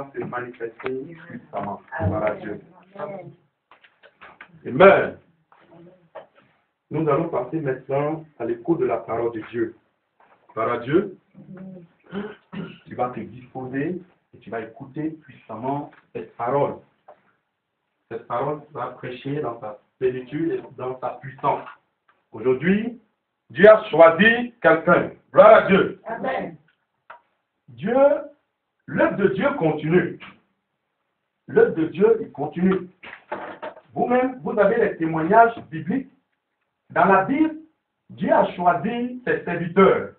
va se manifester puissamment. Gloire à Dieu. Amen. Nous allons passer maintenant à l'écoute de la parole de Dieu. Gloire à Dieu. Tu vas te disposer et tu vas écouter puissamment cette parole. Cette parole va prêcher dans sa plénitude et dans sa puissance. Aujourd'hui, Dieu a choisi quelqu'un. Gloire à Dieu. Amen. Dieu, l'œuvre de Dieu continue. L'œuvre de Dieu, il continue. Vous-même, vous avez les témoignages bibliques. Dans la Bible, Dieu a choisi ses serviteurs.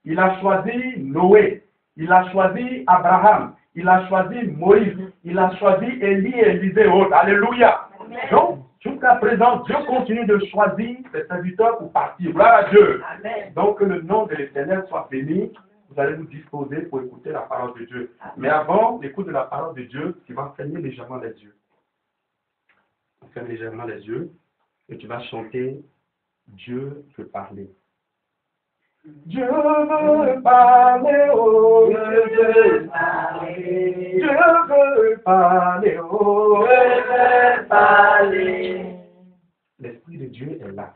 Il a choisi Noé. Il a choisi Abraham. Il a choisi Moïse. Il a choisi Élie et Élisée et autres. Alléluia. Amen. Donc, jusqu'à présent, Dieu continue de choisir ses serviteurs pour partir. Gloire à Dieu. Amen. Donc, que le nom de l'Éternel soit béni. Vous allez vous disposer pour écouter la parole de Dieu. Mais avant l'écoute de la parole de Dieu, tu vas fermer légèrement les yeux. Ferme légèrement les yeux et tu vas chanter Dieu veut parler. Dieu veut parler, oh, Dieu veut parler. Dieu veut parler, oh, Dieu veut parler. L'Esprit de Dieu est là.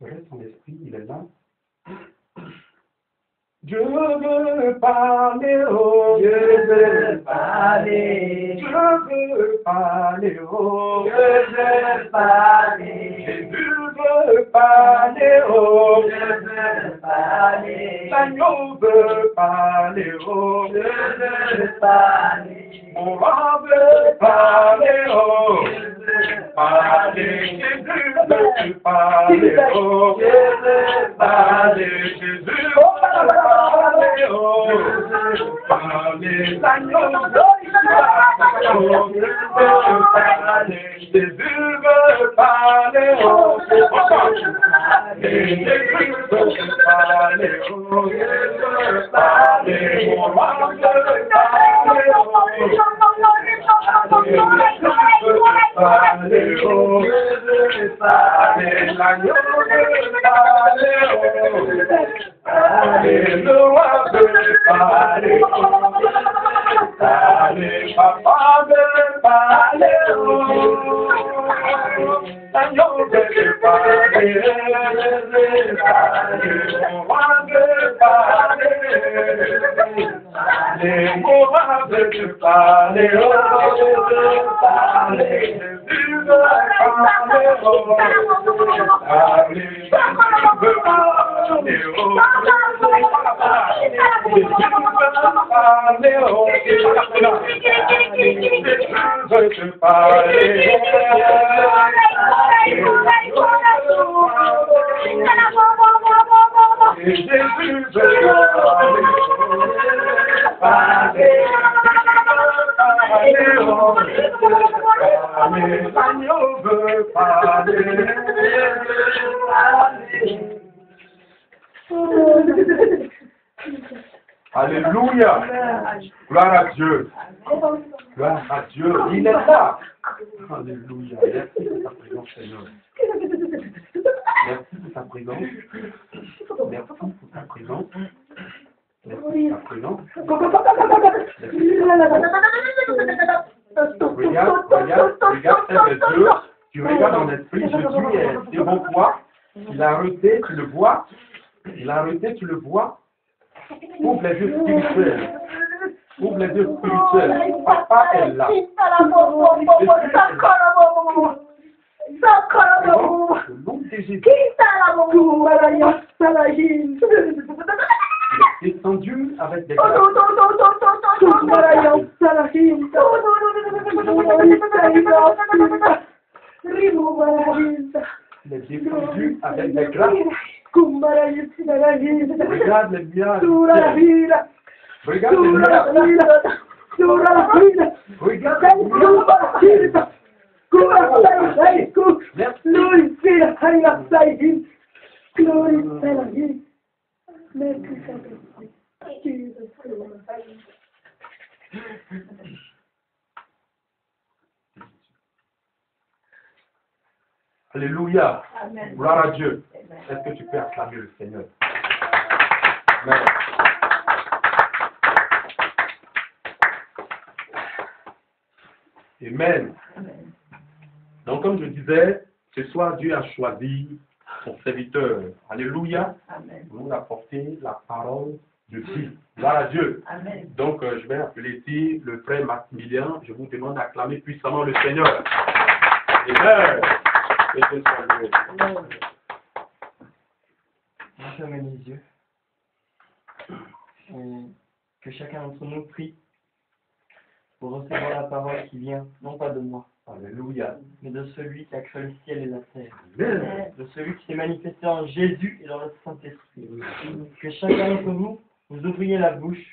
Reste son esprit, il est là. Dieu veut parler, oh, Dieu veut parler. Dieu veut parler, oh, Dieu veut parler. Jésus veut parler, oh, Dieu veut parler. L'agneau veut parler, oh, Dieu veut parler. Mon roi veut parler, oh, Dieu veut parler. Jésus veut parler, oh, Dieu veut parler. Jésus veut parler. Parler, oh, parler, l'agneau Jésus veut parler, oh, Jésus veut parler, oh, Jésus parler, mon roi veut parler, oh, parler, oh, Jésus parler, l'agneau veut parler, oh, parler, le roi veut parler, parler, papa veut parler, l'agneau veut parler, mon roi veut parler, mon roi veut parler, parler, Jésus veut parler, Alléluia. Gloire à Dieu. Gloire à Dieu. Il est là. Alléluia. Merci pour ta présence, Seigneur. Merci pour ta présence. Merci pour ta présence. Merci pour ta présence. Regarde les yeux. Tu regardes dans l'esprit. Jésus est devant toi. Il a arrêté, tu le vois. Il a arrêté, tu le vois. Ouvre les yeux spirituels. Ouvre les yeux spirituels. Papa est là. Le nom de Jésus. Il est descendu avec des grâces. Il est descendu avec des grâces. Regarde les miens. Regarde les miens. Alléluia. Gloire à Dieu. Est-ce que tu peux acclamer le Seigneur? Amen. Amen. Donc, comme je disais, ce soir, Dieu a choisi son serviteur. Alléluia. Pour nous apporter la parole de vie. Gloire à Dieu. Amen. Donc, je vais appeler ici le frère Maximilien. Je vous demande d'acclamer puissamment le Seigneur. Amen. Et Dieu soit loué. Je ferme les yeux. Et que chacun d'entre nous prie pour recevoir la parole qui vient, non pas de moi, Alléluia. mais de celui qui a créé le ciel et la terre, Amen. de celui qui s'est manifesté en Jésus et dans le Saint-Esprit. Que chacun d'entre vous, vous ouvriez la bouche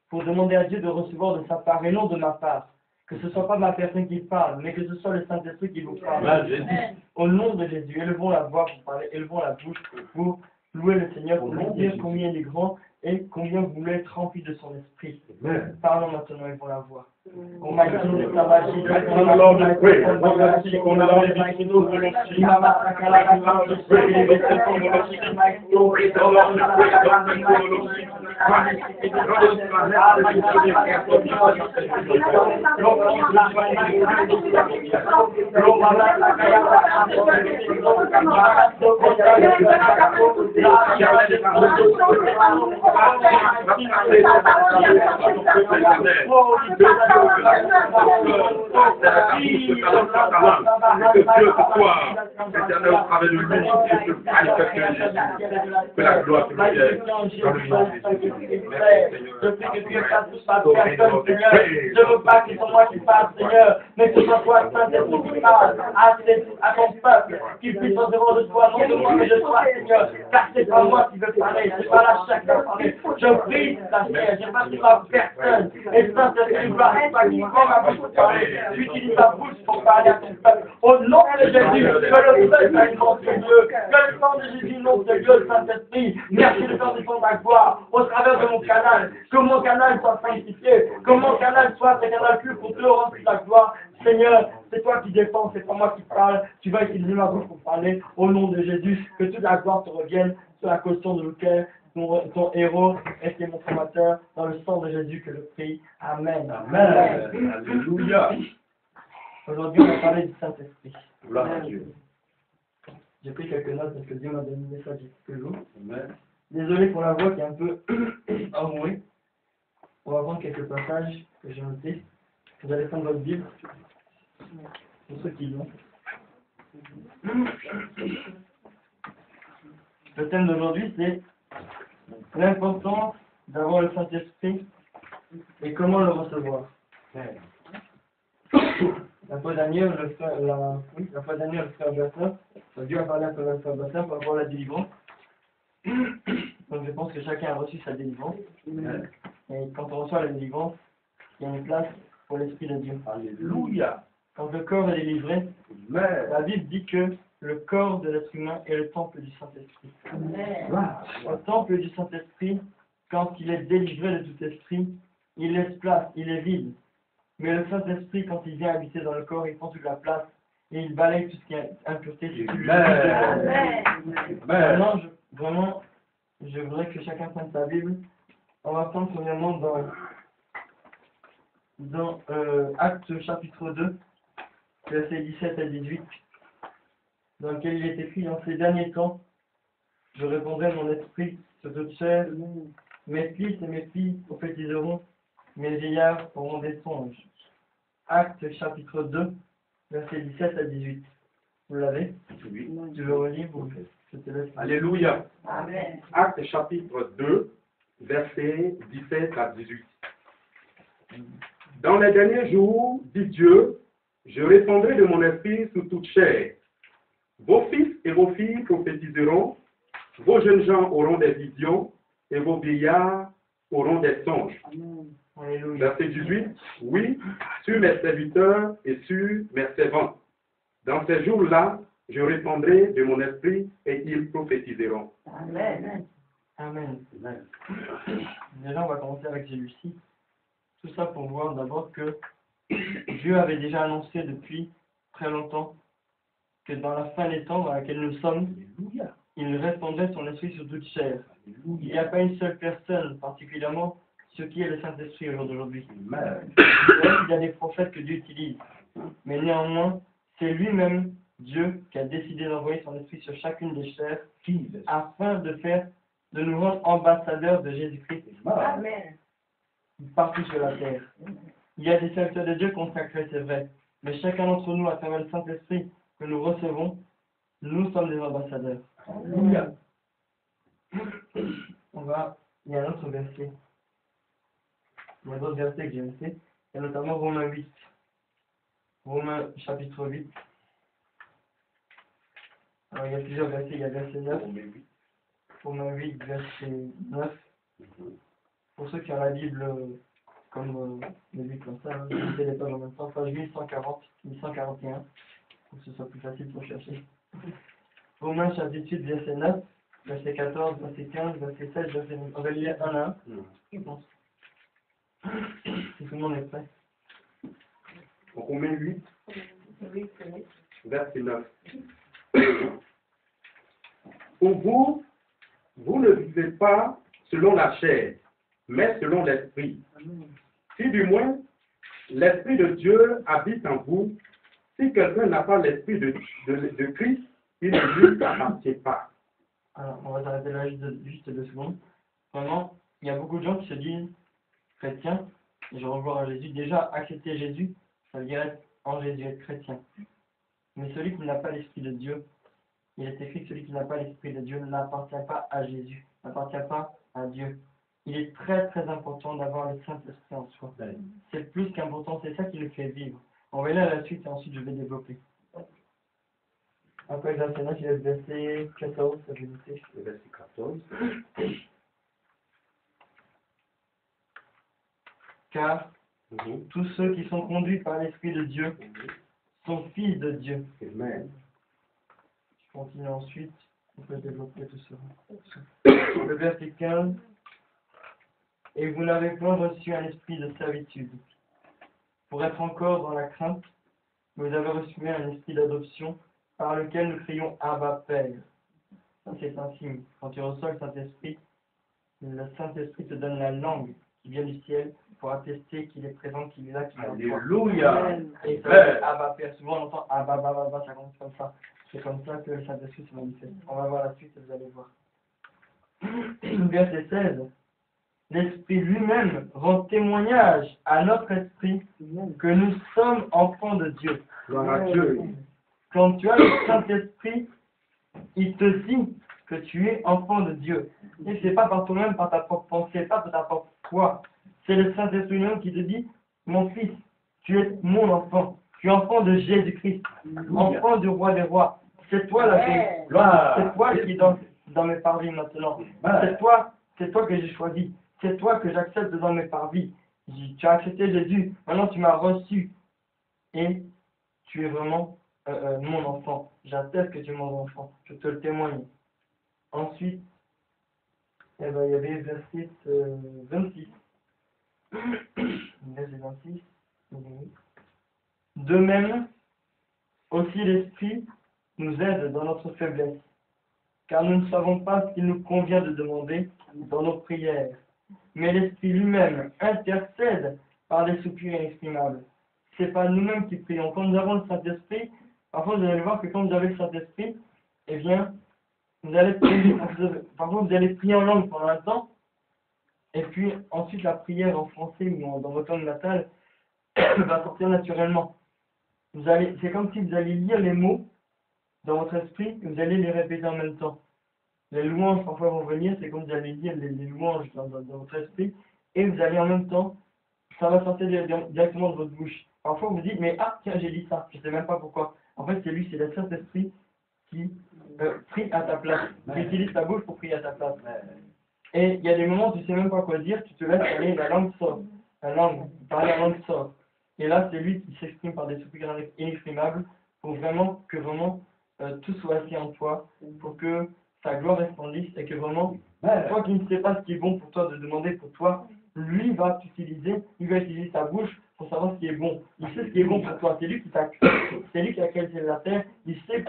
pour demander à Dieu de recevoir de sa part et non de ma part. Que ce ne soit pas ma personne qui parle, mais que ce soit le Saint-Esprit qui vous parle. Amen, Jésus. Au nom de Jésus, élevons la voix pour parler, élevons la bouche pour louer le Seigneur, pour Au nom lui de dire Jésus. combien il est grand et combien vous voulez être rempli de son esprit. Amen. Parlons maintenant, élevons la voix. Oh my God, Tabashi, Maintenant, Lord, we pray. Lord, merci qu'on a dans les vies, nous voulons prier. Lord, we pray. Que la gloire te revienne dans le nom de Jésus. Je prie que Dieu fasse toute ma personne, Seigneur. Je ne veux pas que ce soit moi qui parle, Seigneur, mais que ce soit toi, Saint-Esprit, qui parle à ton peuple, qu'il puisse recevoir de toi, non de moi, mais de toi, Seigneur. Car c'est pas moi qui veux parler, c'est pas la chaque qui veut parler. Je prie, Seigneur, je passe ma personne. Et Saint-Esprit, va pas qui prend ma bouche pour parler. Utilise ta bouche pour parler à ton peuple. Au nom de Jésus, que le peuple alimente Dieu, que le sang de Jésus inonde de Dieu, le Saint-Esprit. Merci de faire descendre ta gloire au travers de mon canal. Que mon canal soit sanctifié, que mon canal soit un canal plus pour te remplir ta gloire. Seigneur, c'est toi qui défends, c'est pas moi qui parle. Tu vas utiliser ma bouche pour parler. Au nom de Jésus, que toute la gloire te revienne sur la caution de Lucas, ton héros et qui est mon formateur, dans le sang de Jésus que je prie. Amen. Amen. Alléluia. Aujourd'hui, on va parler du Saint-Esprit. Gloire à Dieu. J'ai pris quelques notes parce que Dieu m'a donné ça quelques jours. Amen. Désolé pour la voix qui est un peu enrouée. On va prendre quelques passages que j'ai notés. Vous allez prendre votre Bible. Pour ceux qui l'ont. Le thème d'aujourd'hui, c'est l'importance d'avoir le Saint-Esprit et comment le recevoir. La fois dernière, le frère Bastien, Dieu a parlé à le frère Bastien par rapport à la délivrance. Donc je pense que chacun a reçu sa délivrance. Et quand on reçoit la délivrance, il y a une place pour l'Esprit de Dieu. Alléluia. Quand le corps est délivré, Amen. la Bible dit que le corps de l'être humain est le temple du Saint-Esprit. Le temple du Saint-Esprit, quand il est délivré de tout esprit, il laisse place, il est vide. Mais le Saint-Esprit, quand il vient habiter dans le corps, il prend toute la place et il balaye tout ce qui est impureté. Maintenant, je voudrais que chacun prenne sa Bible. On va prendre premièrement dans Actes chapitre 2, versets 17 à 18, dans lequel il est écrit: en ces derniers temps, je répandrai mon esprit sur toute chair, mes fils et mes filles prophétiseront, mes vieillards auront des songes. Actes chapitre 2, versets 17 à 18. Vous l'avez? Oui. Tu veux relire ou je te laisse? Alléluia. Amen. Actes chapitre 2, versets 17 à 18. Dans les derniers jours, dit Dieu, je répandrai de mon esprit sur toute chair. Vos fils et vos filles prophétiseront, vos jeunes gens auront des visions, et vos vieillards auront des songes. Alléluia. Verset 18, oui, sur mes serviteurs et sur mes servantes. Dans ces jours-là, je répandrai de mon esprit et ils prophétiseront. Amen. Amen. Déjà, on va commencer avec celui-ci. Tout ça pour voir d'abord que Dieu avait déjà annoncé depuis très longtemps que dans la fin des temps dans laquelle nous sommes, il répandrait son esprit sur toute chair. Il n'y a pas une seule personne particulièrement ce qui est le Saint-Esprit au jour d'aujourd'hui. Amen. Il y a des prophètes que Dieu utilise, mais néanmoins, c'est lui-même, Dieu, qui a décidé d'envoyer son esprit sur chacune des chairs afin de nous rendre ambassadeurs de Jésus-Christ Amen. partout sur la terre. Il y a des serviteurs de Dieu consacrés, c'est vrai, mais chacun d'entre nous, à travers le Saint-Esprit que nous recevons, nous sommes des ambassadeurs. Alléluia. Il y a un autre verset. Il y a d'autres versets que j'ai laissés. Il y a notamment Romains 8. Romains chapitre 8. Alors il y a plusieurs versets. Il y a verset 9. Romains 8, verset 9. Pour ceux qui ont la Bible comme le Bible comme ça, hein, lisez les pages en même temps. Page 1140, 1141. Pour que ce soit plus facile pour chercher. Romains chapitre 8, verset 9. Verset 14, verset 15, verset 16, verset 9. On va lire un à un. Je pense. Si tout le monde est prêt. Romains 8, verset 9. Pour vous, vous ne vivez pas selon la chair, mais selon l'esprit. Si du moins l'esprit de Dieu habite en vous, si quelqu'un n'a pas l'esprit de Christ, il ne lui appartient pas. Alors, on va s'arrêter là juste 2 secondes. Vraiment, il y a beaucoup de gens qui se disent chrétiens, et je revois à Jésus. Déjà, accepter Jésus, ça veut dire être en Jésus, être chrétien. Mais celui qui n'a pas l'esprit de Dieu, il est écrit que celui qui n'a pas l'esprit de Dieu n'appartient pas à Jésus, n'appartient pas à Dieu. Il est très très important d'avoir le Saint-Esprit en soi. C'est plus qu'important, c'est ça qui le fait vivre. On va aller à la suite et ensuite je vais développer. Après verset 9, il y a le verset 14, ça veut dire. Le verset 14. Car tous ceux qui sont conduits par l'Esprit de Dieu sont fils de Dieu. Amen. Je continue ensuite, on peut développer tout ça. Le verset 15. Et vous n'avez point reçu un esprit de servitude pour être encore dans la crainte, mais vous avez reçu un esprit d'adoption par lequel nous crions Abba Père. Ça c'est un signe. Quand tu reçois le Saint-Esprit te donne la langue qui vient du ciel pour attester qu'il est présent, qu'il est là, qu'il est en toi. Alléluia. Et ça veut dire Abba Père. Souvent on entend Abba, Abba, ça commence comme ça. C'est comme ça que le Saint-Esprit se manifeste. On va voir la suite et vous allez voir. Verset 16. L'Esprit lui-même rend témoignage à notre esprit que nous sommes enfants de Dieu. Gloire à Dieu. Quand tu as le Saint-Esprit, il te dit que tu es enfant de Dieu. Et c'est pas par toi-même, par ta propre pensée, pas par ta propre foi. C'est le Saint-Esprit lui-même qui te dit, mon fils, tu es mon enfant. Tu es enfant de Jésus-Christ, enfant du roi des rois. C'est toi la vérité. C'est toi qui es dans mes parvis maintenant. C'est toi que j'ai choisi. C'est toi que j'accepte dans mes parvis. Tu as accepté Jésus. Maintenant, tu m'as reçu. Et tu es vraiment mon enfant. J'atteste que tu es mon enfant. Je te le témoigne. Ensuite, il y avait verset 26. Verset 26. De même, aussi l'Esprit nous aide dans notre faiblesse. Car nous ne savons pas ce qu'il nous convient de demander dans nos prières. Mais l'Esprit lui-même intercède par des soupirs inexprimables. C'est pas nous-mêmes qui prions. Quand nous avons le Saint-Esprit, parfois vous allez voir que quand vous avez le Saint-Esprit, eh bien, vous allez prier, parfois vous allez prier en langue pendant un temps, et puis ensuite la prière en français ou dans votre langue natale va sortir naturellement. C'est comme si vous alliez lire les mots dans votre esprit et vous allez les répéter en même temps. Les louanges parfois vont venir, c'est comme vous allez lire les louanges dans votre esprit, et vous allez en même temps, ça va sortir directement de votre bouche. Parfois vous dites, mais tiens, j'ai dit ça, je ne sais même pas pourquoi. En fait, c'est le Saint-Esprit qui prie à ta place, qui utilise ta bouche pour prier à ta place. Et il y a des moments où tu ne sais même pas quoi dire, tu te laisses aller, la langue sort. La langue sort. Et là, c'est lui qui s'exprime par des soupirs inexprimables pour que tout soit assis en toi, pour que ta gloire resplendisse et que vraiment, toi qui ne sais pas ce qui est bon pour toi de demander pour toi, lui va utiliser sa bouche pour savoir ce qui est bon. Il sait ce qui est bon pour toi. C'est lui qui a créé la terre. Il sait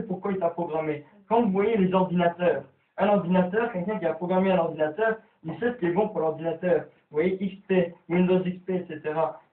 pourquoi il t'a programmé. Quand vous voyez les ordinateurs, quelqu'un qui a programmé un ordinateur, il sait ce qui est bon pour l'ordinateur. vous voyez, XP, Windows XP, etc.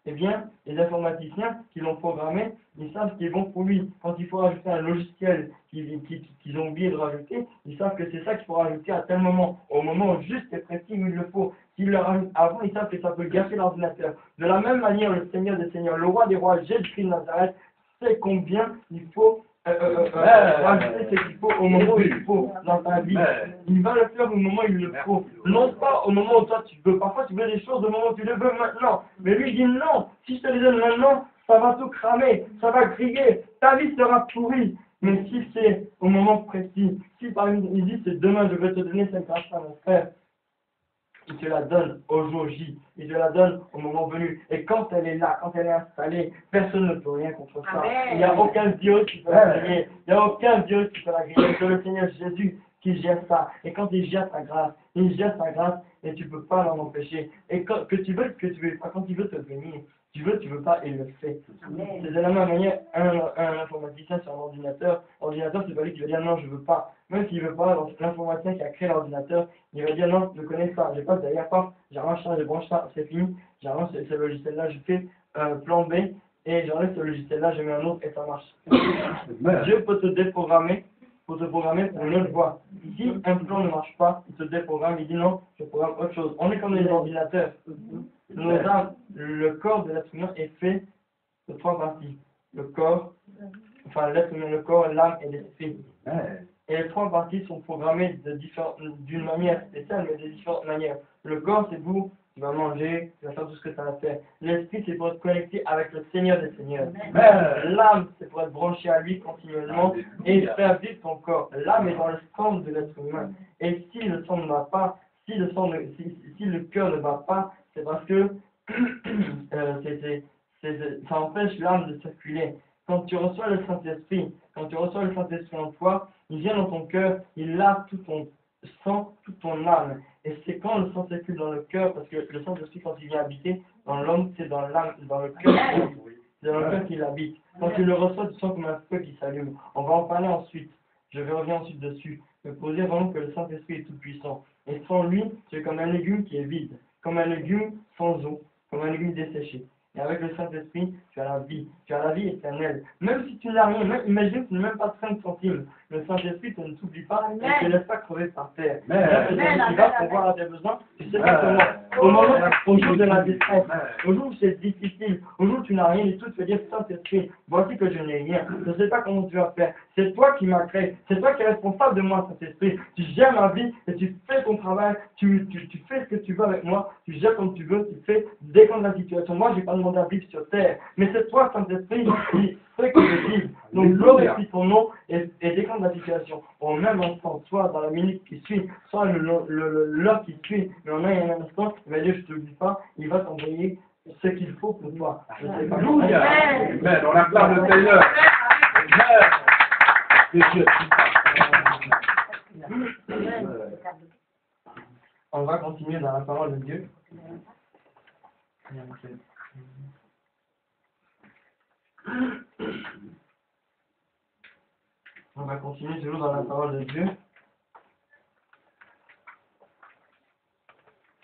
Eh bien, les informaticiens qui l'ont programmé, ils savent ce qui est bon pour lui. Quand il faut rajouter un logiciel qu'ils ont oublié de rajouter, ils savent que c'est ça qu'il faut rajouter à tel moment, au moment juste et précis où il le faut. S'ils le rajoutent avant, ils savent que ça peut gâcher l'ordinateur. De la même manière, le Seigneur des Seigneurs, le Roi des Rois, Jésus-Christ de Nazareth, sait combien il faut rajouter ce qu'il faut au moment où il faut dans ta vie. Il va le faire au moment où il le faut. Non pas au moment où toi tu veux. Parfois tu veux des choses au moment où tu les veux maintenant. Mais lui dit non. Si je te les donne maintenant, ça va tout cramer. Ça va griller. Ta vie sera pourrie. Mais si c'est au moment précis, si par exemple il dit c'est demain je vais te donner cette grâce à mon frère, il te la donne au jour J, il te la donne au moment venu. Et quand elle est là, quand elle est installée, personne ne peut rien contre ça. Il n'y a aucun virus qui peut la griller. Il n'y a aucun virus qui peut la griller. C'est le Seigneur Jésus qui gère ça. Et quand il gère sa grâce, et tu ne peux pas l'en empêcher. Et quand, que tu veux, pas, quand il veut te bénir, tu veux pas, il le fait. C'est de la même manière, un informaticien sur un ordinateur, l'ordinateur c'est pas lui qui va dire non, je veux pas. Même s'il veut pas, l'informaticien qui a créé l'ordinateur, il va dire non, je ne connais pas, je passe derrière pas, j'arrange ça, je branche ça, c'est fini, j'arrange ce logiciel-là, je fais plan B, et j'enlève ce logiciel-là, je mets un autre et ça marche. Dieu peut te déprogrammer, pour une autre voie. Si un plan ne marche pas, il te déprogramme, il dit non, je programme autre chose. On est comme les ordinateurs. Nos âmes, le corps de l'être humain est fait de 3 parties. Le corps, enfin l'être humain, le corps, l'âme et l'esprit. Et les 3 parties sont programmées d'une manière spéciale, mais de différentes manières. Le corps, c'est vous, tu vas manger, tu vas faire tout ce que tu as à faire. L'esprit, c'est pour être connecté avec le Seigneur des Seigneurs. L'âme, c'est pour être branché à lui continuellement et faire vivre ton corps. L'âme est dans le centre de l'être humain. Et si le sang ne va pas, si le cœur ne bat pas, c'est parce que ça empêche l'âme de circuler. Quand tu reçois le Saint-Esprit, en toi, il vient dans ton cœur, il lave tout ton sang, toute ton âme. Et c'est quand le sang circule dans le cœur, parce que le Saint-Esprit, quand il vient habiter dans l'homme, c'est dans l'âme, dans le cœur. C'est dans le cœur qu'il habite. Quand tu le reçois, tu sens comme un feu qui s'allume. On va en parler ensuite. Je vais revenir ensuite dessus. Mais pour dire vraiment que le Saint-Esprit est tout puissant. Et sans lui, tu es comme un légume qui est vide. Comme un légume sans eau. Comme un légume desséché. Et avec le Saint-Esprit, tu as la vie. Tu as la vie éternelle. Même si tu n'as rien, même, imagine que tu n'as même pas 5 centimes. Le Saint-Esprit ne t'oublie pas et ne te laisse pas crever par terre. Il va pouvoir à tes besoins. Tu sais pas comment. Au jour de la détresse, au jour où c'est difficile, au jour où tu n'as rien du tout, tu vas dire Saint-Esprit, voici que je n'ai rien. Je ne sais pas comment tu vas faire. C'est toi qui m'as créé. C'est toi qui es responsable de moi, Saint-Esprit. Tu gères ma vie et tu fais ton travail. Tu fais ce que tu veux avec moi. Tu gères comme tu veux. Tu fais dépendre de la situation. Moi, je n'ai pas demandé à vivre sur terre. Mais c'est toi, Saint-Esprit, qui fait que je vive. Donc, glorifie ton nom et déclenche la situation. Au même instant, soit dans la minute qui suit, soit l'heure qui suit, mais en un instant, il va dire, je ne t'oublie pas, il va t'envoyer ce qu'il faut pour toi. Alléluia. Amen. On acclame le Seigneur. Amen. On va continuer dans la parole de Dieu. On va continuer toujours dans la parole de Dieu.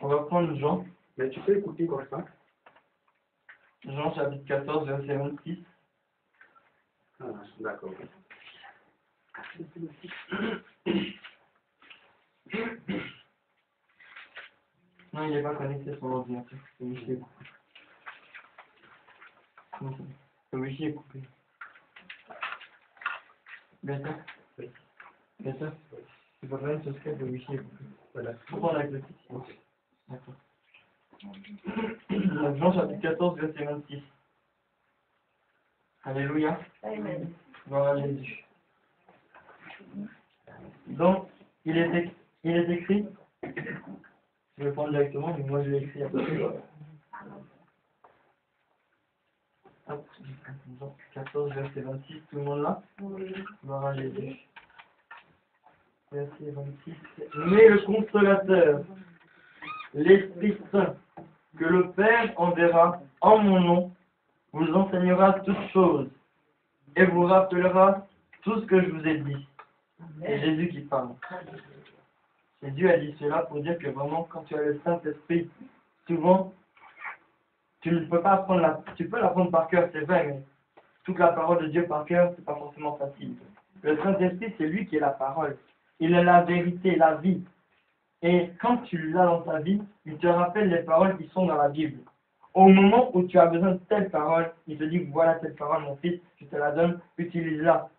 On va prendre Jean. Mais tu peux écouter comme ça. Jean chapitre 14, verset 26. Ah, d'accord. Non, il n'est pas connecté sur l'ordinateur. Le wifi est coupé. Le wifi est coupé. Bien sûr. Oui. Bien sûr. C'est pas vrai, ce Skype, le wifi est coupé. Voilà. Pourquoi on a avec le site? D'accord. Donc, Jean chapitre 14, verset 26. Alléluia. Amen. Gloire à Jésus. Donc, il est écrit, je vais prendre directement, mais moi je l'ai écrit à peu près. Hop, 14, verset 26, tout le monde là? Gloire à Jésus. Verset 26. Mais le consolateur, l'Esprit Saint, que le Père enverra en mon nom, vous enseignera toutes choses et vous rappellera tout ce que je vous ai dit. C'est Jésus qui parle. Et Dieu a dit cela pour dire que vraiment, quand tu as le Saint-Esprit, souvent, tu ne peux pas apprendre tu peux l'apprendre par cœur, c'est vrai, mais toute la parole de Dieu par cœur, c'est pas forcément facile. Le Saint-Esprit, c'est lui qui est la parole. Il est la vérité, la vie. Et quand tu l'as dans ta vie, il te rappelle les paroles qui sont dans la Bible. Au moment où tu as besoin de telle parole, il te dit, voilà telle parole, mon fils, je te la donne, utilise-la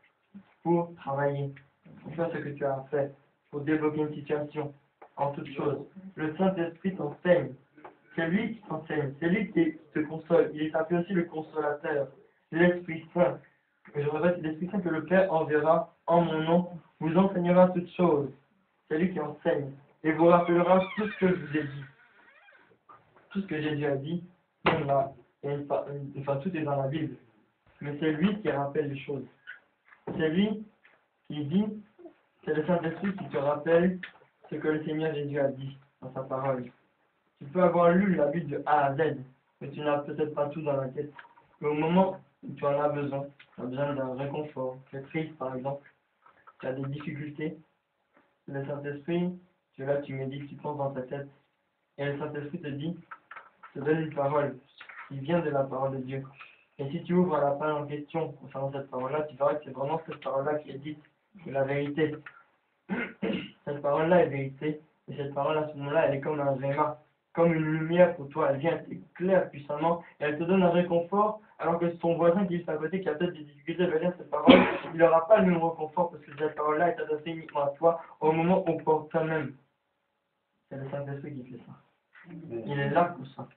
pour travailler, pour faire ce que tu as à faire, pour débloquer une situation, en toute chose. Le Saint-Esprit t'enseigne. C'est lui qui t'enseigne, c'est lui qui te console. Il est appelé aussi le consolateur, l'Esprit Saint. Et je répète, c'est l'Esprit Saint que le Père enverra en mon nom, vous enseignera toutes choses. C'est lui qui enseigne et vous rappellera tout ce que je vous ai dit. Tout ce que Jésus a dit, enfin tout est dans la Bible. Mais c'est lui qui rappelle les choses. C'est lui qui dit, c'est le Saint-Esprit qui te rappelle ce que le Seigneur Jésus a dit dans sa parole. Tu peux avoir lu la Bible de A à Z, mais tu n'as peut-être pas tout dans la tête. Mais au moment où tu en as besoin, tu as besoin d'un réconfort, tu es triste par exemple, tu as des difficultés, le Saint-Esprit, tu es là, tu médites, tu penses dans ta tête, et le Saint-Esprit te dit, te donne une parole qui vient de la parole de Dieu. Et si tu ouvres la page en question concernant cette parole-là, tu verras que c'est vraiment cette parole-là qui est dite, c'est la vérité. Cette parole-là est vérité, et cette parole à ce moment-là, elle est comme un réma, comme une lumière pour toi, elle vient t'éclaire puissamment, et elle te donne un réconfort, alors que ton voisin qui est juste à côté, qui a peut-être des difficultés à lire cette parole, il n'aura pas le même réconfort, parce que cette parole-là est adressée uniquement à toi, au moment opportun même. C'est le Saint-Esprit qui fait ça. Il est là pour ça.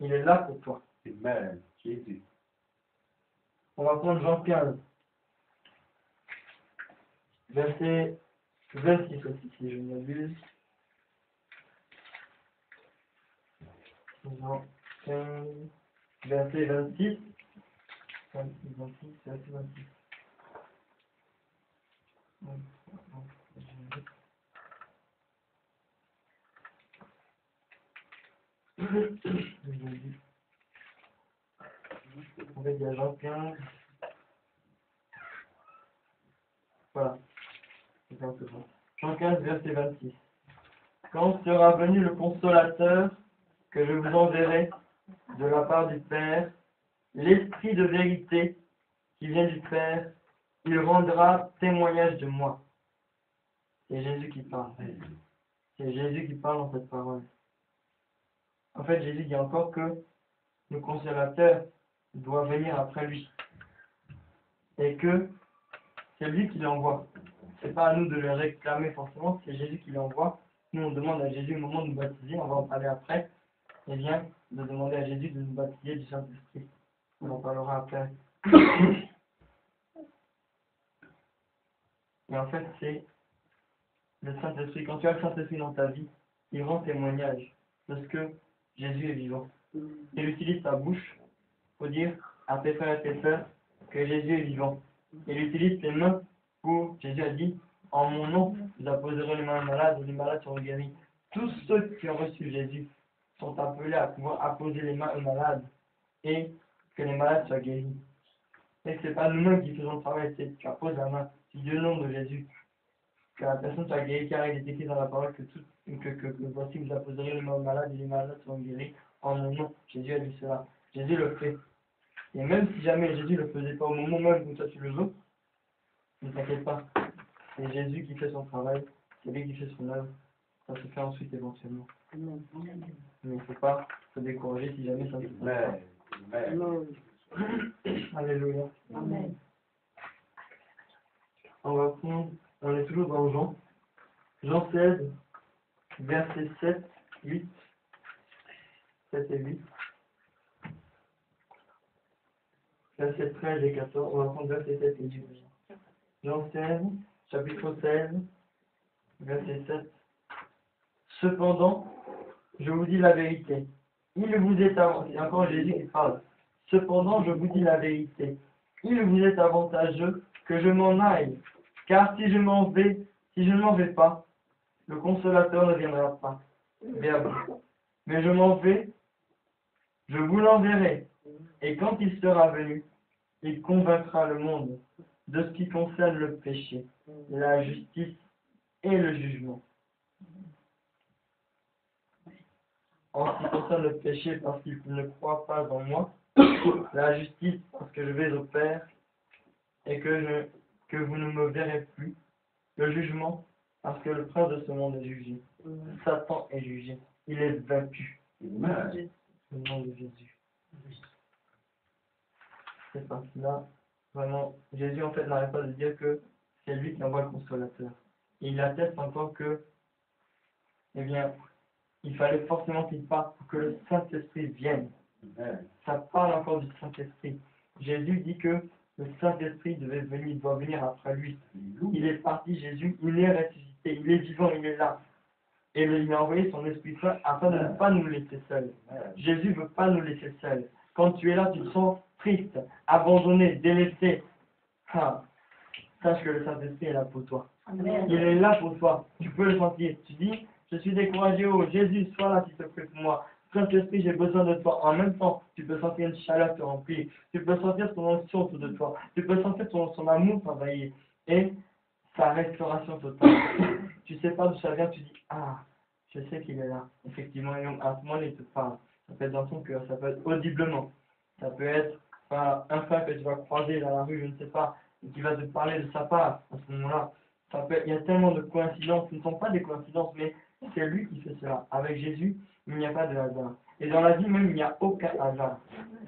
Il est là pour toi. Amen. Jésus. On va prendre Jean 15, verset 26 aussi, si je ne m'abuse. Jean 15, verset 26. 26, verset 26. En fait, il y a Jean 15. Voilà. Jean 15, verset 26. Quand sera venu le consolateur que je vous enverrai de la part du Père, l'Esprit de vérité qui vient du Père, il rendra témoignage de moi. C'est Jésus qui parle. C'est Jésus qui parle dans cette parole. En fait, Jésus dit encore que le consolateur doit venir après lui. Et que c'est lui qui l'envoie. C'est pas à nous de le réclamer forcément, c'est Jésus qui l'envoie. Nous, on demande à Jésus au moment de nous baptiser, on va en parler après. Et bien, de demander à Jésus de nous baptiser du Saint-Esprit. On en parlera après. Et en fait, c'est le Saint-Esprit. Quand tu as le Saint-Esprit dans ta vie, il rend témoignage de ce que Jésus est vivant. Il utilise ta bouche pour dire à tes frères et tes sœurs que Jésus est vivant. Il utilise tes mains pour, Jésus a dit, en mon nom, vous apposerez les mains aux malades et les malades seront guéris. Tous ceux qui ont reçu Jésus sont appelés à pouvoir apposer les mains aux malades et que les malades soient guéris. Et ce n'est pas nous-mêmes qui faisons le travail, c'est tu apposes la main. C'est Dieu le nom de Jésus. Que la personne soit guérie, car il est écrit dans la parole que voici vous apposerez les mains aux malades et les malades seront guéris en mon nom. Jésus a dit cela. Jésus le fait. Et même si jamais Jésus ne le faisait pas au moment même où toi tu le veux, ne t'inquiète pas. C'est Jésus qui fait son travail, c'est lui qui fait son œuvre. Ça se fait ensuite éventuellement. Mais il ne faut pas se décourager si jamais ça ne se passe pas. Amen. Alléluia. Amen. On est toujours dans Jean. Jean 16, versets 7, 8. 7 et 8. Verset 13 et 14. On va prendre verset 7 et 8. Jean 16, chapitre 16, verset 7. Cependant, je vous dis la vérité. Il vous est avantageux, encore Jésus qui parle. Cependant, je vous dis la vérité. Il vous est avantageux que je m'en aille. Car si je m'en vais, si je ne m'en vais pas, le consolateur ne viendra pas vers vous. Mais je m'en vais, je vous l'enverrai. Et quand il sera venu, il convaincra le monde de ce qui concerne le péché, la justice et le jugement. en ce qui concerne le péché parce qu'il ne croit pas en moi, la justice parce que je vais au Père et que vous ne me verrez plus, le jugement parce que le prince de ce monde est jugé, Satan est jugé, il est vaincu. Amen. Au nom de Jésus. C'est parce là, vraiment, Jésus en fait n'arrête pas de dire que c'est lui qui envoie le consolateur. Et il atteste encore que, eh bien, il fallait forcément qu'il parte pour que le Saint-Esprit vienne. Ça parle encore du Saint-Esprit. Jésus dit que le Saint-Esprit doit venir après lui. Il est parti, Jésus, il est ressuscité, il est vivant, il est là. Et il a envoyé son Esprit Saint afin de ne pas nous laisser seuls. Jésus ne veut pas nous laisser seuls. Quand tu es là, tu te sens triste, abandonné, délaissé. Ah, sache que le Saint-Esprit est là pour toi. Amen. Il est là pour toi. Tu peux le sentir. Tu dis, je suis découragé, oh Jésus, sois là s'il te plaît pour moi. Saint-Esprit, j'ai besoin de toi. En même temps, tu peux sentir une chaleur te remplir. Tu peux sentir son onction autour de toi. Tu peux sentir son amour t'envahir. Et sa restauration totale. Tu sais pas d'où ça vient, tu dis, ah, je sais qu'il est là. Effectivement, et à ce moment-là, il te parle. Ça peut être dans ton cœur, ça peut être audiblement. Ça peut être par un frère que tu vas croiser dans la rue, je ne sais pas, et qui va te parler de sa part à ce moment-là. Il y a tellement de coïncidences, ce ne sont pas des coïncidences, mais c'est lui qui fait cela. Avec Jésus, il n'y a pas de hasard. Et dans la vie même, il n'y a aucun hasard.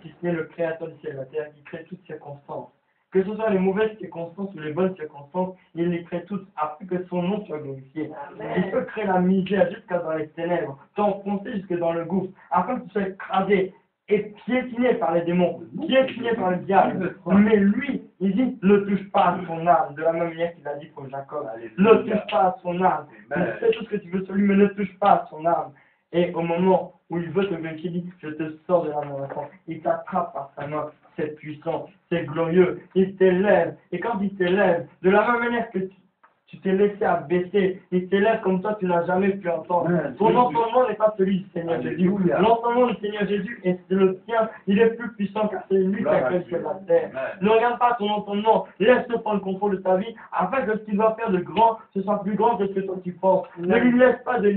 Si ce n'est le Créateur du ciel et de la terre qui crée toutes circonstances. Que ce soit les mauvaises circonstances ou les bonnes circonstances, il les crée toutes afin que son nom soit glorifié. Il peut créer la misère jusqu'à dans les ténèbres, t'enfoncer jusque dans le gouffre, afin que tu sois écrasé et piétiné par les démons, piétiné par le diable. Mais lui, il dit, ne touche pas à son âme, de la même manière qu'il a dit pour Jacob. Ne touche pas à son âme. Fais tout ce que tu veux sur lui, mais ne touche pas à son âme. Et au moment où il veut te glorifier, il dit, je te sors de là, mon enfant. Il t'attrape par sa main. C'est puissant, c'est glorieux. Il t'élève. Et quand il t'élève, de la même manière que tu t'es laissé abaisser, il t'élève comme toi, tu n'as jamais pu entendre. Ton entendement n'est pas celui du Seigneur Jésus. L'entendement du Seigneur Jésus est le tien. Il est plus puissant car c'est lui qui a créé la terre. Ne regarde pas ton entendement. Laisse-le prendre le contrôle de ta vie afin que ce qu'il va faire de grand, ce soit plus grand que ce que toi tu penses. Ne lui mets pas de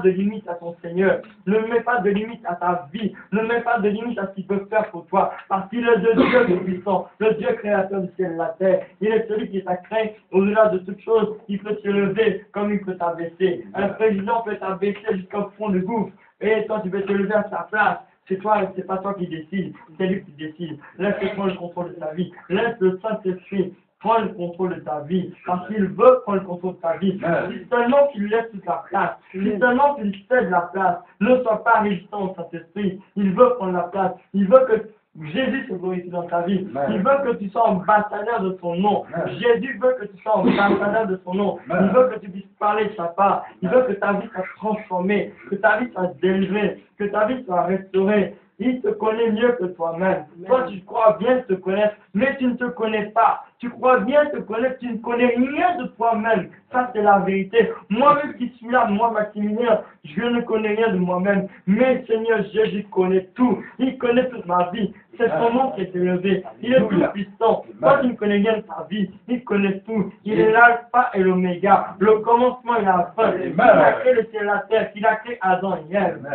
limite à ton Seigneur. Ne mets pas de limite à ta vie. Ne mets pas de limite à ce qu'il peut faire pour toi. Parce qu'il est le Dieu tout-puissant, le Dieu créateur du ciel et de la terre. Il est celui qui t'a créé au-delà de toute chose. Il peut te lever comme il peut t'abaisser. Un président peut t'abaisser jusqu'au fond du gouffre. Et toi, tu peux te lever à sa place. C'est toi, c'est pas toi qui décide. C'est lui qui décide. Laisse-le prendre le contrôle de ta vie. Laisse le Saint-Esprit prendre le contrôle de ta vie. Parce qu'il veut prendre le contrôle de ta vie. Si seulement tu lui laisses toute la place. Si seulement tu lui cèdes la place. Ne sois pas résistant au Saint-Esprit. Il veut prendre la place. Il veut que Jésus se glorifie dans ta vie. Il veut que tu sois ambassadeur de son nom. Jésus veut que tu sois ambassadeur de son nom. Il veut que tu puisses parler de sa part. Il veut que ta vie soit transformée, que ta vie soit délivrée, que ta vie soit restaurée. Il te connaît mieux que toi-même. Toi, tu crois bien te connaître, mais tu ne te connais pas. Tu crois bien te connaître, tu ne connais rien de toi-même. Ça, c'est la vérité. Moi-même qui suis là, moi, Maximilien, je ne connais rien de moi-même. Mais Seigneur Jésus connaît tout. Il connaît toute ma vie. C'est son nom qui est élevé. Il est tout puissant. Toi, tu ne connais rien de ta vie. Il connaît tout. Il est l'alpha et l'oméga. Le commencement et la fin. Il a créé le ciel et la terre. Il a créé Adam et Ève.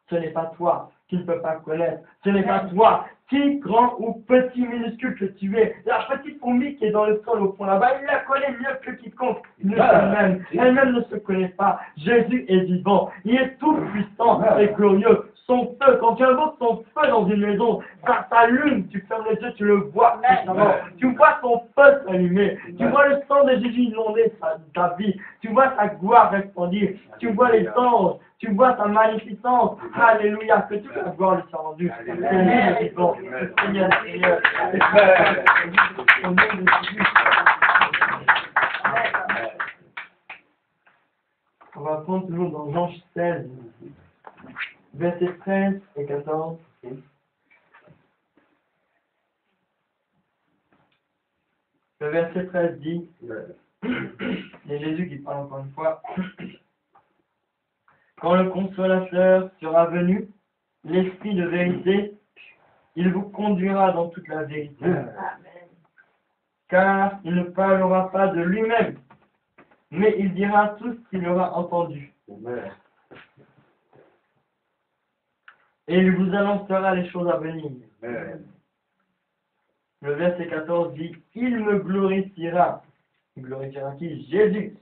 Ce n'est pas toi qui ne peux pas connaître. Ce n'est pas toi, qui grand ou petit, minuscule que tu es. La petite fourmi qui est dans le sol au fond là-bas, il la connaît mieux que quiconque. Elle-même ne se connaît pas. Jésus est vivant. Il est tout puissant et glorieux. Son feu, quand tu invoques son feu dans une maison, ça s'allume, tu fermes les yeux, tu le vois. Tu vois son feu s'allumer. Tu vois le sang de Jésus inonder ta vie. Tu vois sa gloire resplendir. Tu vois les anges. Tu vois sa magnificence. Alléluia. Que toute la gloire lui soit rendue. C'est lui le vivant. Le Seigneur, le Seigneur. Au nom de Jésus. On va prendre toujours dans Jean 16, versets 13 et 14. Le verset 13 dit, c'est Jésus qui parle encore une fois. Quand le consolateur sera venu, l'Esprit de vérité, il vous conduira dans toute la vérité. Car il ne parlera pas de lui-même, mais il dira tout ce qu'il aura entendu. et il vous annoncera les choses à venir. Amen. Le verset 14 dit, il me glorifiera. Il glorifiera qui? Jésus.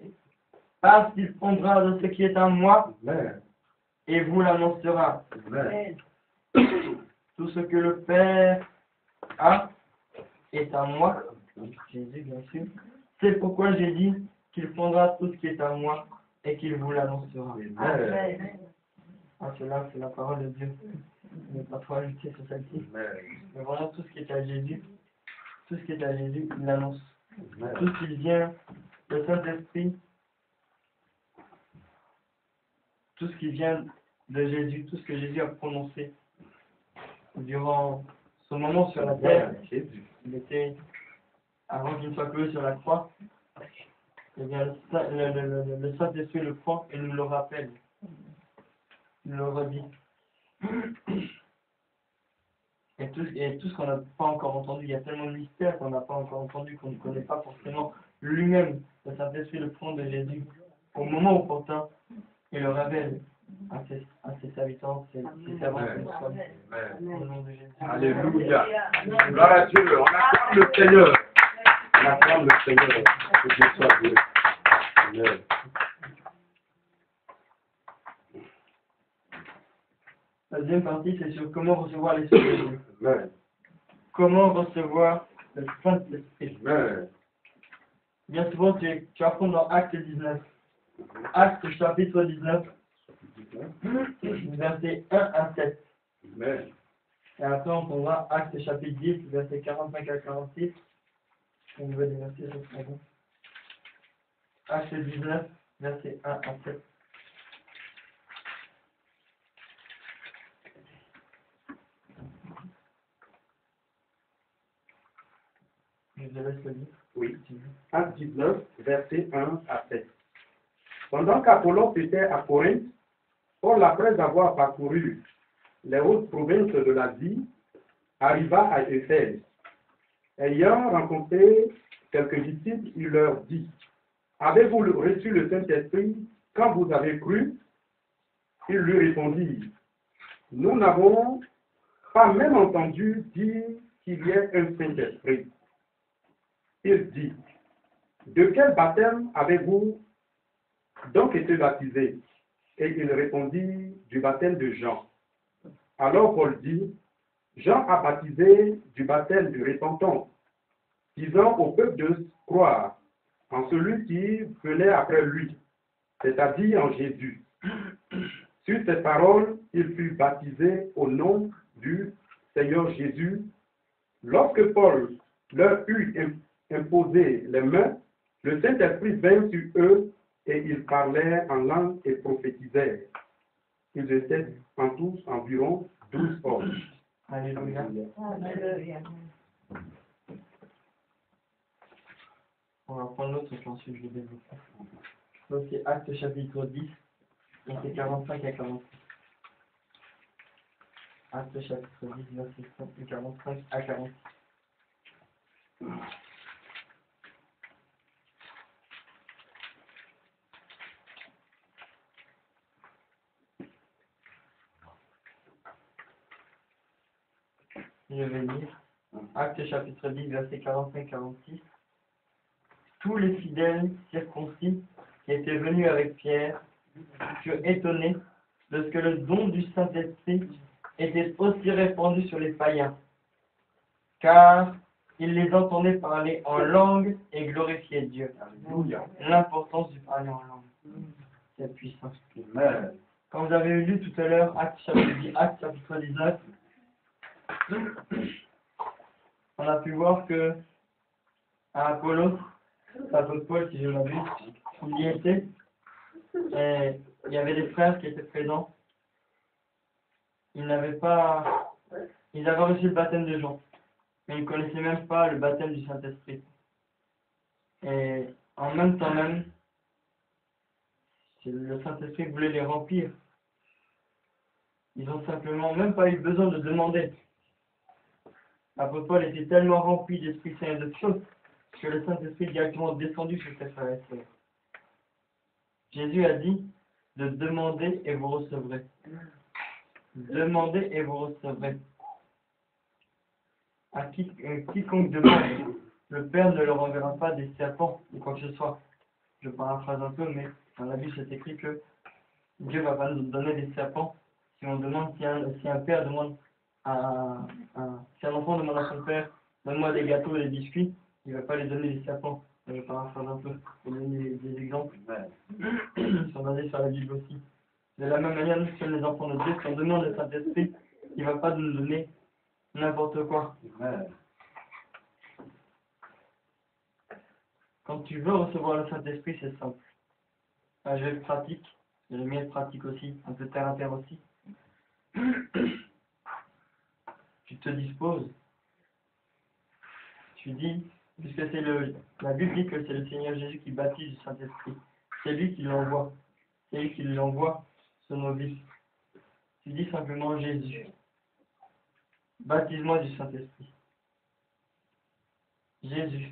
Parce qu'il prendra de ce qui est à moi Amen. et vous l'annoncera. Amen. Tout ce que le Père a est à moi. Jésus, bien sûr. C'est pourquoi j'ai dit qu'il prendra tout ce qui est à moi et qu'il vous l'annoncera. Amen. Ah, cela, c'est la parole de Dieu. Je ne vais pas trop ajouter sur celle-ci. Amen. Mais voilà tout ce qui est à Jésus. Tout ce qui est à Jésus, il l'annonce. Amen. Tout ce qui vient, le Saint-Esprit, tout ce qui vient de Jésus, tout ce que Jésus a prononcé durant ce moment sur la terre, Jésus. il était, avant qu'il ne soit cloué sur la croix, eh bien, le Saint-Esprit le prend et nous le rappelle. Il le redit. Et tout ce qu'on n'a pas encore entendu, il y a tellement de mystères qu'on n'a pas encore entendu, qu'on ne connaît pas forcément lui-même. Le Saint-Esprit le prend de Jésus au moment opportun et le révèle à ses serviteurs, ses servants, Amen. ses femmes. Au nom de Jésus. Alléluia. Gloire à Dieu. On acclame le Seigneur. On acclame le Seigneur. Que Dieu soit Dieu. Amen. La deuxième partie, c'est sur comment recevoir l'Esprit de Dieu. Amen. Comment recevoir le Saint-Esprit. Amen. Bien souvent, tu apprends dans Acte 19. Acte chapitre 19, versets 1 à 7. Amen. Et après, on prendra Acte chapitre 10, versets 45 à 46. On veut les versets, ça sera bon. Acte 19, versets 1 à 7. Je te laisse le lire. Oui. Acte 19, versets 1 à 7. Pendant qu'Apollon était à Corinthe, Paul, après avoir parcouru les hautes provinces de l'Asie, arriva à Éphèse. Ayant rencontré quelques disciples, il leur dit, « Avez-vous reçu le Saint-Esprit quand vous avez cru ?» Ils lui répondirent, « Nous n'avons pas même entendu dire qu'il y ait un Saint-Esprit. » Il dit, « De quel baptême avez-vous donc été baptisés ?» Et il répondit, « Du baptême de Jean. » Alors Paul dit, « Jean a baptisé du baptême de repentance, disant au peuple de croire en celui qui venait après lui, c'est-à-dire en Jésus. » Sur ces paroles, il fut baptisé au nom du Seigneur Jésus. Lorsque Paul leur eut imposé les mains, le Saint-Esprit vint sur eux et ils parlaient en langue et prophétisèrent. Ils étaient en tous environ 12 hommes. Alléluia. On va prendre l'autre et ensuite je vais développer. Donc c'est Acte chapitre 10, versets 45 à 46. Acte chapitre 10, versets 45 à 46. Je vais lire Acte chapitre 10, versets 45-46. Tous les fidèles circoncis qui étaient venus avec Pierre furent étonnés de ce que le don du Saint-Esprit était aussi répandu sur les païens, car ils les entendaient parler en langue et glorifier Dieu. Alléluia. L'importance du parler en langue, c'est puissant. Amen. Quand vous avez lu tout à l'heure Acte chapitre 19, on a pu voir que à Apollos, l'apôtre Paul, si je l'ai vu, il y était, et il y avait des frères qui étaient présents. Ils avaient reçu le baptême de Jean, mais ils ne connaissaient même pas le baptême du Saint-Esprit. Et en même temps même, le Saint-Esprit voulait les remplir. Ils n'ont simplement même pas eu besoin de demander. L'apôtre Paul était tellement rempli d'Esprit Saint et de choses que le Saint-Esprit est directement descendu sur ses frères et sœurs. Jésus a dit de demander et vous recevrez. Demandez et vous recevrez. À quiconque demande, le Père ne leur enverra pas des serpents ou quoi que ce soit. Je paraphrase un peu, mais dans la Bible c'est écrit que Dieu va pas nous donner des serpents. Si on demande, si un père demande si un enfant demande à son père, donne-moi des gâteaux et des biscuits, il va pas lui donner des serpents. Je paraphrase un peu pour donner des exemples. Ils sont basés sur la Bible aussi. De la même manière, nous sommes les enfants de Dieu, si on demande le Saint-Esprit, il ne va pas nous donner n'importe quoi. Quand tu veux recevoir le Saint-Esprit, c'est simple. Je vais être pratique, je vais être pratique aussi, un peu terre à terre aussi. Tu te disposes. Tu dis, puisque c'est la Bible dit que c'est le Seigneur Jésus qui baptise du Saint-Esprit. C'est lui qui l'envoie. C'est lui qui l'envoie sur nos vies. Tu dis simplement Jésus. Baptise-moi du Saint-Esprit. Jésus.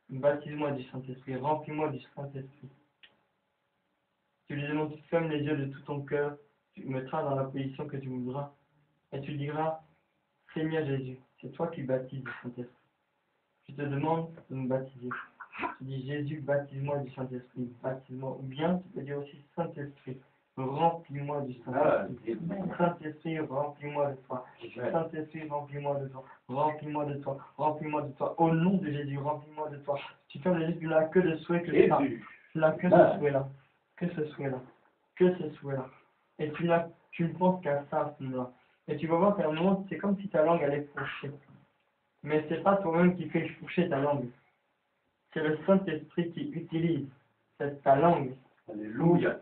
Baptise-moi du Saint-Esprit. Remplis-moi du Saint-Esprit. Tu lui demandes, tu fermes les yeux de tout ton cœur. Tu mettras dans la position que tu voudras. Et tu diras, Seigneur Jésus, c'est toi qui baptises du Saint-Esprit. Je te demande de me baptiser. Tu dis Jésus, baptise-moi du Saint-Esprit. Baptise-moi. Ou bien tu peux dire aussi Saint-Esprit. Remplis-moi du Saint-Esprit. Saint-Esprit, remplis-moi de toi. Saint-Esprit, remplis-moi de toi. Remplis-moi de toi. Remplis-moi de toi. Au nom de Jésus, remplis-moi de toi. Tu fermes les yeux, tu n'as que de souhait que ça. Tu n'as que ce souhait-là. Que ce souhait-là. Que ce souhait-là. Et tu ne penses qu'à ça à ce moment-là. Et tu vas voir qu'à un moment, c'est comme si ta langue allait fourcher. Mais c'est pas toi-même qui fais fourcher ta langue. C'est le Saint-Esprit qui utilise ta langue. Alléluia.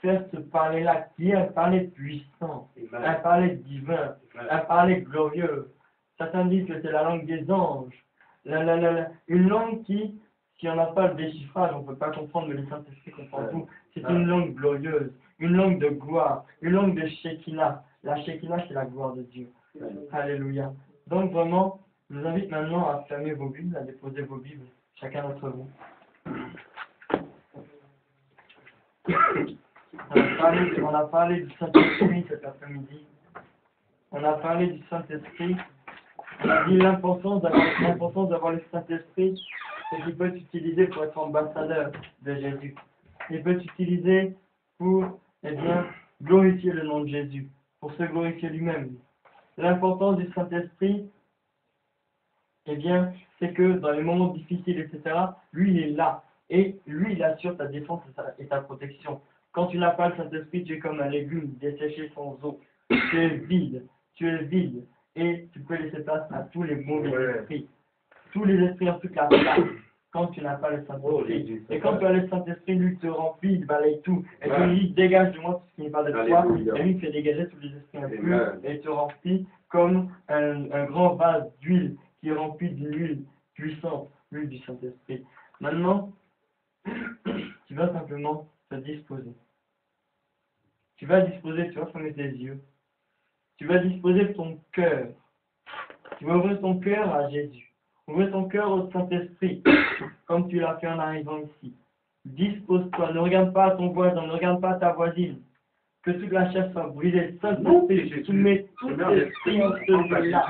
Faire ce parler-là, qui est un parler puissant, un parler divin, un parler glorieux. Certains disent que c'est la langue des anges. Une langue qui, si on n'a pas le déchiffrage, on ne peut pas comprendre, mais le Saint-Esprit comprend tout. C'est une langue glorieuse, une langue de gloire, une langue de Shekinah. La Shekinah, c'est la gloire de Dieu. Alléluia. Donc vraiment, je vous invite maintenant à fermer vos Bibles, à déposer vos Bibles, chacun d'entre vous. On a parlé du Saint-Esprit cet après-midi. On a parlé du Saint-Esprit. On a dit l'importance d'avoir le Saint-Esprit, c'est qu'il peut être utilisé pour être ambassadeur de Jésus. Il peut être utilisé pour, glorifier le nom de Jésus, pour se glorifier lui-même. L'importance du Saint-Esprit, c'est que dans les moments difficiles, etc., lui, il est là. Et lui, il assure ta défense et ta protection. Quand tu n'as pas le Saint-Esprit, tu es comme un légume desséché sans eau. Tu es vide. Et tu peux laisser place à tous les mauvais esprits. Tous les esprits en toute la place. Quand tu n'as pas le Saint-Esprit. Et quand tu as le Saint-Esprit, lui te remplit, il balaye tout. Et tu lui dis, dégage de moi tout ce qui n'est pas de toi. Et lui, il fait dégager tous les esprits impurs. Et il te remplit comme un grand vase d'huile qui est rempli d'une huile puissante, l'huile du Saint-Esprit. Maintenant, tu vas simplement te disposer. Tu vas fermer tes yeux. Tu vas disposer ton cœur. Tu vas ouvrir ton cœur à Jésus. Ouvrir ton cœur au Saint-Esprit, comme tu l'as fait en arrivant ici. Dispose-toi, ne regarde pas ton voisin, ne regarde pas ta voisine. Que toute la chair soit brisée. Saint-Esprit, tu mets tout esprit à ce lieu-là.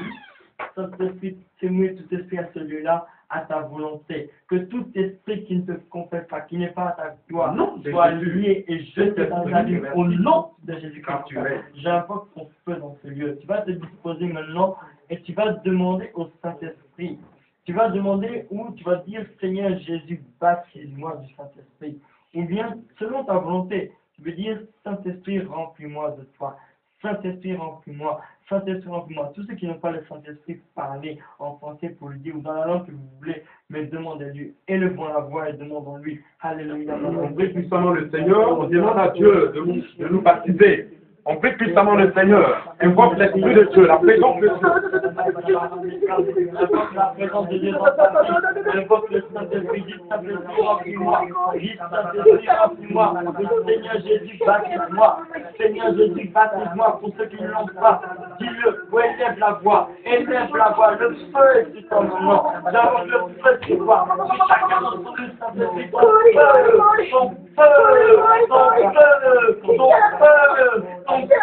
Saint-Esprit, tu mets tout esprit à ce lieu-là, à ta volonté. Que tout esprit qui ne te confesse pas, qui n'est pas à ta gloire, soit lié et jeté dans la vie au nom de Jésus-Christ. J'invoque ton feu dans ce lieu. Tu vas te disposer maintenant et tu vas demander au Saint-Esprit. Tu vas demander ou tu vas dire Seigneur Jésus, baptise-moi du Saint-Esprit. Ou bien, selon ta volonté, tu veux dire Saint-Esprit, remplis-moi de toi. Saint-Esprit, remplis-moi. Saint-Esprit, remplis-moi. Tous ceux qui n'ont pas le Saint-Esprit, parlez en français pour lui dire, ou dans la langue que vous voulez, mais demandez-lui. Élevons la voix et demandons-lui. Alléluia. On prie puissamment le Seigneur, on demande à Dieu de nous baptiser. On prie puissamment le Seigneur. Invoque l'Esprit de Dieu, la présence de Dieu. La présence de Dieu dans ta vie. Invoque le Saint-Esprit. Dis Saint-Esprit, remplis-moi. Dis Saint-Esprit, remplis-moi. Seigneur Jésus, baptise-moi. Seigneur Jésus, baptise-moi. Pour ceux qui ne l'ont pas, dis-le. Ou élève la voix. Élève la voix. Le feu est sur ton nom. J'invoque le feu sur toi. Chacun d'entre nous, Saint-Esprit, ton feu. Ton feu. Ton feu. Ton feu. ton feu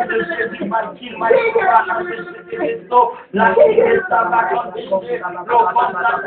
de Jésus m'a dit, m'a la vie ça va continuer, l'eau comme ça,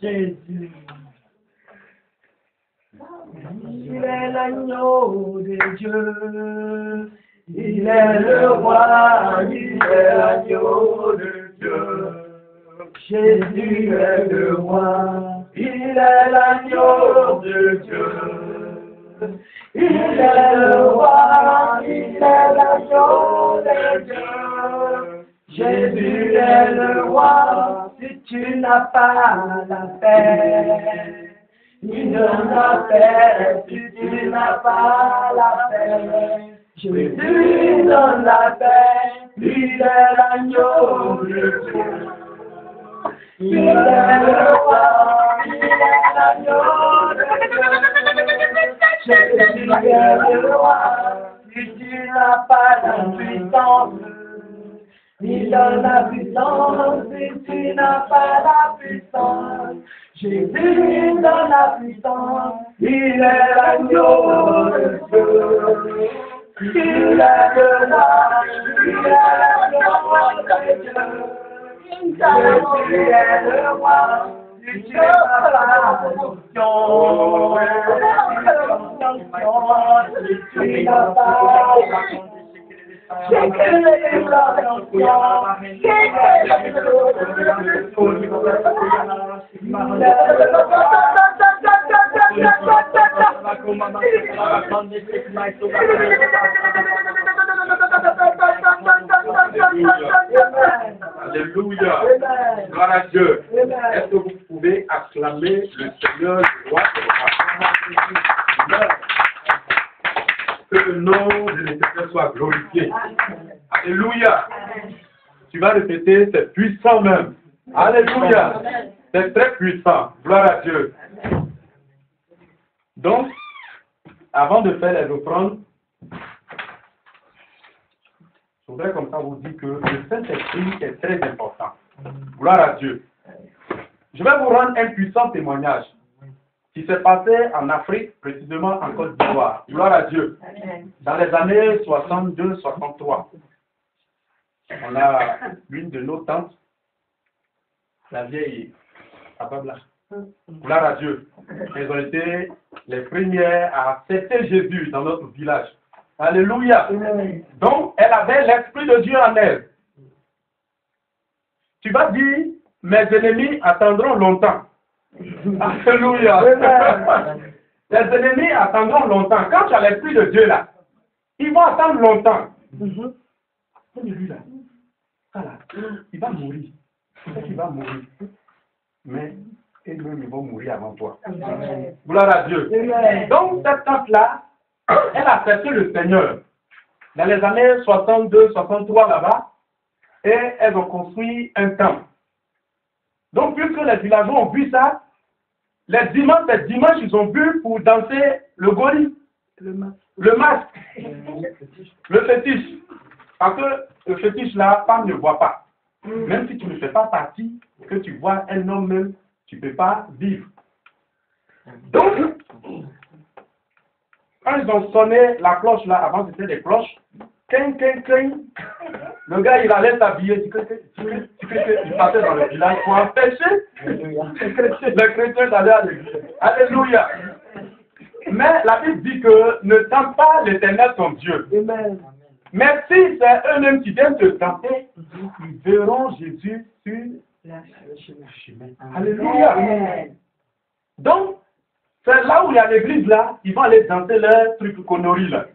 Jésus. Il est l'agneau de Dieu, il est le roi, il est l'agneau de Dieu. Jésus est le roi, il est l'agneau de Dieu. Il est le roi, il est l'agneau de Dieu. Jésus est le roi, si tu n'as pas la paix. Il donne la paix, si tu n'as pas la paix. Jésus donne la paix, il est l'agneau de Dieu. Il est le roi, il est l'agneau de Dieu. Jésus est le roi, si tu n'as pas la puissance. Il donne la puissance, si tu n'as pas la puissance. Jésus donne la puissance, il est l'agneau de Dieu. Il est le roi, il est l'agneau de Dieu. Jésus est le roi, si tu n'as pas la fonction. Si tu n'as pas j'ai créé Alléluia. Gloire à Dieu. Est-ce que vous pouvez acclamer le Seigneur du roi et de que le nom de l'Éternel soit glorifié. Alléluia. Tu vas répéter, c'est puissant même. Alléluia. C'est très puissant. Gloire à Dieu. Donc, avant de faire les offrandes, je voudrais comme ça vous dire que le Saint-Esprit est très important. Gloire à Dieu. Je vais vous rendre un puissant témoignage qui s'est passé en Afrique, précisément en Côte d'Ivoire. Gloire à Dieu. Dans les années 62-63. On a l'une de nos tantes, la vieille Ababla. Gloire à Dieu. Elles ont été les premières à accepter Jésus dans notre village. Alléluia. Donc, elle avait l'Esprit de Dieu en elle. Tu vas dire, mes ennemis attendront longtemps. Alléluia. Les ennemis attendront longtemps. Quand tu as l'Esprit de Dieu là, ils vont attendre longtemps. Lui là, voilà, il va mourir. Il va mourir. Mais eux-mêmes, ils vont mourir avant toi. Gloire à Dieu. Donc, cette tante-là, elle a accepté le Seigneur dans les années 62, 63 là-bas, et elles ont construit un temple. Donc, puisque les villageois ont vu ça, les dimanches, ils ont vu pour danser le gorille, le masque, le fétiche. Parce que le fétiche là, femme ne voit pas. Même si tu ne fais pas partie, que tu vois un homme même, tu ne peux pas vivre. Donc, quand ils ont sonné la cloche là, avant c'était des cloches, cling, cling, cling, le gars il allait s'habiller, il passait dans le village pour empêcher les chrétiens d'aller à l'église. Alléluia. Mais la Bible dit que ne tente pas l'Éternel ton Dieu. Mais si c'est eux-mêmes qui viennent te tenter, ils verront Jésus sur le chemin. Alléluia. Donc, c'est là où il y a l'église là, ils vont aller danser leur truc connerie là.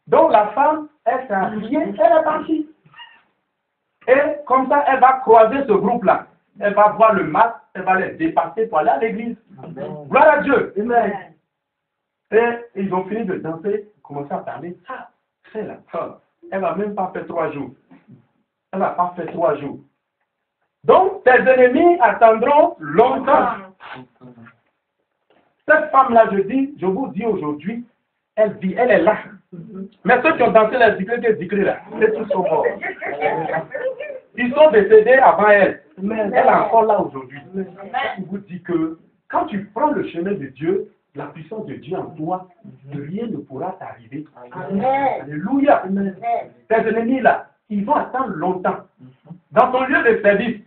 Donc la femme, elle s'est habillée, elle est partie. Et comme ça, elle va croiser ce groupe là. Elle va voir le masque, elle va les dépasser pour aller à l'église. Gloire à Dieu. Amen. Et ils ont fini de danser, commencer à parler. Ça, c'est la femme. Elle va même pas faire 3 jours. Elle va pas faire 3 jours. Donc, tes ennemis attendront longtemps. Cette femme-là, je vous dis aujourd'hui, elle vit, elle est là. Mais ceux qui ont dansé la zikri là, c'est tous sont morts. Ils sont décédés avant elle. Mais elle est encore là aujourd'hui. Je vous dis que quand tu prends le chemin de Dieu, la puissance de Dieu en toi, rien ne pourra t'arriver. Alléluia. Tes ennemis là, ils vont attendre longtemps. Dans ton lieu de service,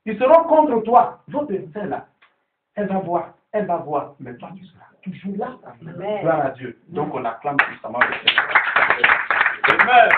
ils seront contre toi. Votre frère là, elle va voir, mais toi tu seras toujours là. Gloire à Dieu. Donc on acclame puissamment le Seigneur. Amen.